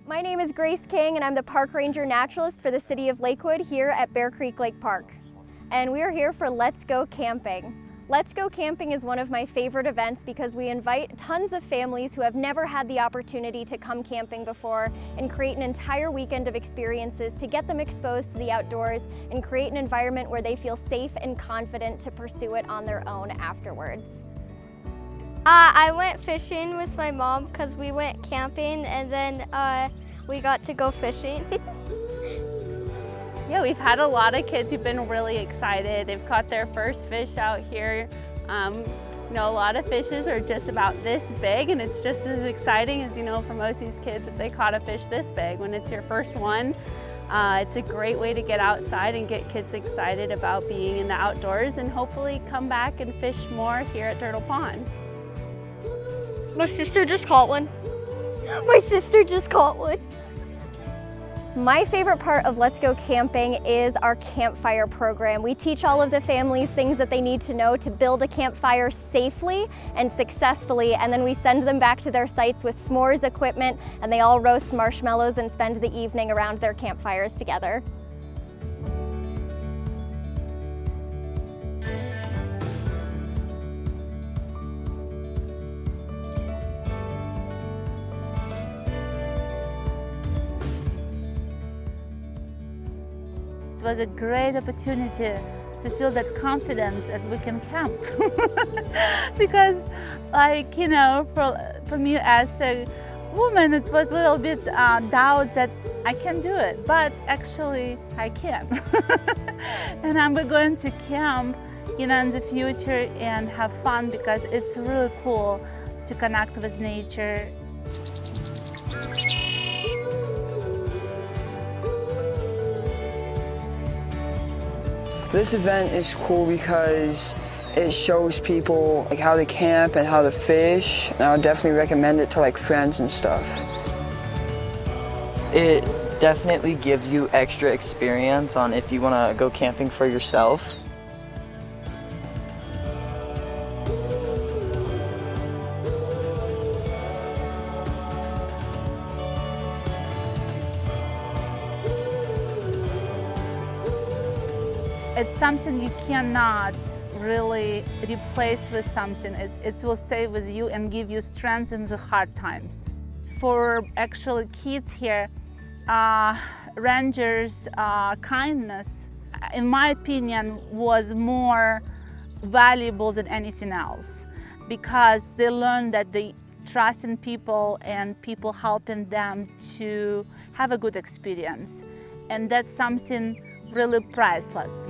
My name is Grace King and I'm the Park Ranger Naturalist for the City of Lakewood here at Bear Creek Lake Park. And we are here for Let's Go Camping. Let's Go Camping is one of my favorite events because we invite tons of families who have never had the opportunity to come camping before and create an entire weekend of experiences to get them exposed to the outdoors and create an environment where they feel safe and confident to pursue it on their own afterwards. I went fishing with my mom because we went camping and then we got to go fishing. Yeah, we've had a lot of kids who've been really excited. They've caught their first fish out here. A lot of fishes are just about this big, and it's just as exciting as, for most of these kids if they caught a fish this big. When it's your first one, it's a great way to get outside and get kids excited about being in the outdoors and hopefully come back and fish more here at Turtle Pond. My sister just caught one. My sister just caught one. My favorite part of Let's Go Camping is our campfire program. We teach all of the families things that they need to know to build a campfire safely and successfully, and then we send them back to their sites with s'mores equipment, and they all roast marshmallows and spend the evening around their campfires together. It was a great opportunity to feel that confidence that we can camp. Because for me as a woman, it was a little bit doubt that I can do it, but actually I can. And I'm going to camp in the future and have fun because it's really cool to connect with nature. This event is cool because it shows people how to camp and how to fish, and I would definitely recommend it to friends and stuff. It definitely gives you extra experience on if you want to go camping for yourself. It's something you cannot really replace with something. It will stay with you and give you strength in the hard times. For actually kids here, rangers' kindness, in my opinion, was more valuable than anything else because they learned that they trust in people and people helping them to have a good experience. And that's something really priceless.